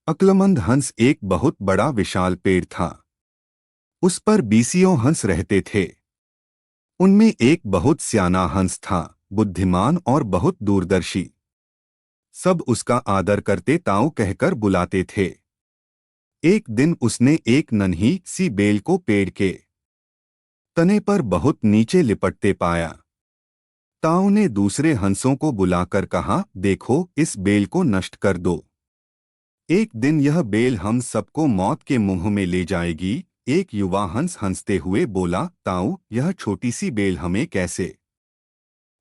अक्लमंद हंस एक बहुत बड़ा विशाल पेड़ था। उस पर बीसियों हंस रहते थे। उनमें एक बहुत सियाना हंस था, बुद्धिमान और बहुत दूरदर्शी। सब उसका आदर करते ताऊ कहकर बुलाते थे। एक दिन उसने एक नन्ही सी बेल को पेड़ के तने पर बहुत नीचे लिपटते पाया। ताऊ ने दूसरे हंसों को बुलाकर कहा, देखो, इस बेल को नष्ट कर दो। एक दिन यह बेल हम सबको मौत के मुंह में ले जाएगी। एक युवा हंस हंसते हुए बोला, ताऊ, यह छोटी सी बेल हमें कैसे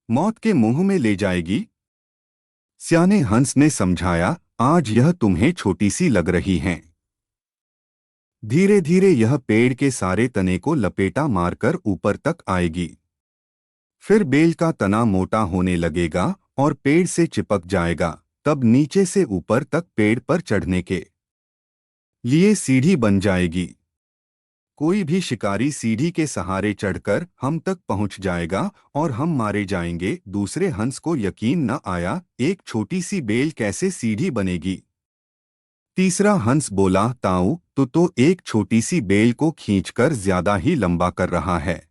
मौत के मुंह में ले जाएगी? सियाने हंस ने समझाया, आज यह तुम्हें छोटी सी लग रही हैं। धीरे धीरे यह पेड़ के सारे तने को लपेटा मारकर ऊपर तक आएगी। फिर बेल का तना मोटा होने लगेगा और पेड़ से चिपक जाएगा। तब नीचे से ऊपर तक पेड़ पर चढ़ने के लिए सीढ़ी बन जाएगी। कोई भी शिकारी सीढ़ी के सहारे चढ़कर हम तक पहुंच जाएगा और हम मारे जाएंगे। दूसरे हंस को यकीन न आया, एक छोटी सी बेल कैसे सीढ़ी बनेगी। तीसरा हंस बोला, ताऊ, तो एक छोटी सी बेल को खींचकर ज्यादा ही लंबा कर रहा है।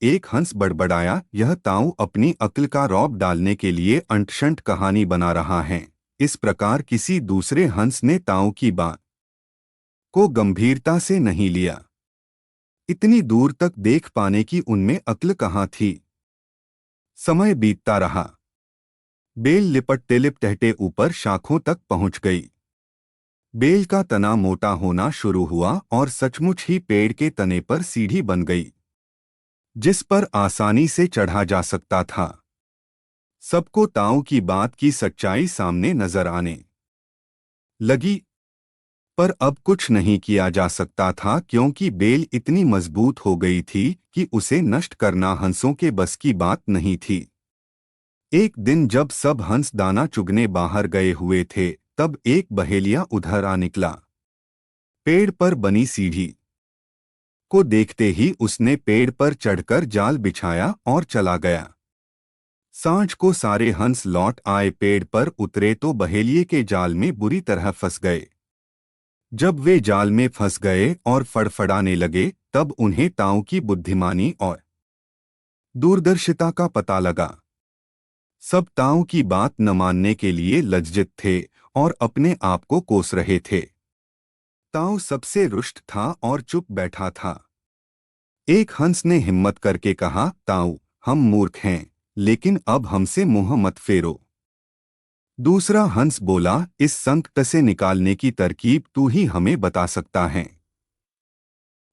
एक हंस बड़बड़ाया, यह ताऊ अपनी अक्ल का रौब डालने के लिए अंटशंट कहानी बना रहा है। इस प्रकार किसी दूसरे हंस ने ताऊ की बात को गंभीरता से नहीं लिया। इतनी दूर तक देख पाने की उनमें अक्ल कहाँ थी। समय बीतता रहा। बेल लिपटते लिपटते ऊपर शाखों तक पहुंच गई। बेल का तना मोटा होना शुरू हुआ और सचमुच ही पेड़ के तने पर सीढ़ी बन गई, जिस पर आसानी से चढ़ा जा सकता था। सबको ताऊ की बात की सच्चाई सामने नजर आने लगी, पर अब कुछ नहीं किया जा सकता था क्योंकि बेल इतनी मजबूत हो गई थी कि उसे नष्ट करना हंसों के बस की बात नहीं थी। एक दिन जब सब हंस दाना चुगने बाहर गए हुए थे, तब एक बहेलिया उधर आ निकला। पेड़ पर बनी सीढ़ी को देखते ही उसने पेड़ पर चढ़कर जाल बिछाया और चला गया। सांझ को सारे हंस लौट आए। पेड़ पर उतरे तो बहेलिये के जाल में बुरी तरह फंस गए। जब वे जाल में फंस गए और फड़फड़ाने लगे, तब उन्हें ताऊ की बुद्धिमानी और दूरदर्शिता का पता लगा। सब ताऊ की बात न मानने के लिए लज्जित थे और अपने आप को कोस रहे थे। ताऊ सबसे रुष्ट था और चुप बैठा था। एक हंस ने हिम्मत करके कहा, ताऊ, हम मूर्ख हैं, लेकिन अब हमसे मुंह मत फेरो। दूसरा हंस बोला, इस संकट से निकालने की तरकीब तू ही हमें बता सकता है।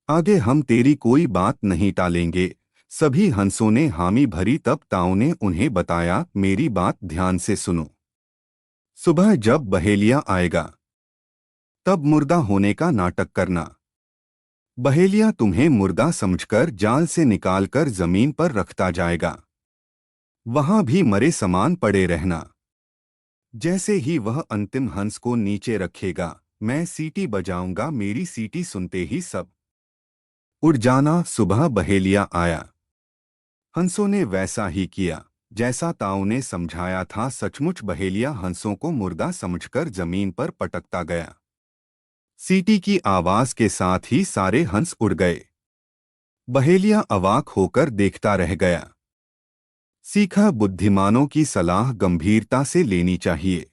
आगे हम तेरी कोई बात नहीं टालेंगे। सभी हंसों ने हामी भरी। तब ताऊ ने उन्हें बताया, मेरी बात ध्यान से सुनो। सुबह जब बहेलिया आएगा, तब मुर्दा होने का नाटक करना। बहेलिया तुम्हें मुर्दा समझकर जाल से निकालकर जमीन पर रखता जाएगा। वहां भी मरे समान पड़े रहना। जैसे ही वह अंतिम हंस को नीचे रखेगा, मैं सीटी बजाऊंगा। मेरी सीटी सुनते ही सब उड़ जाना। सुबह बहेलिया आया। हंसों ने वैसा ही किया जैसा ताऊ ने समझाया था। सचमुच बहेलिया हंसों को मुर्दा समझकर जमीन पर पटकता गया। सीटी की आवाज के साथ ही सारे हंस उड़ गए। बहेलिया अवाक होकर देखता रह गया। सीखा, बुद्धिमानों की सलाह गंभीरता से लेनी चाहिए।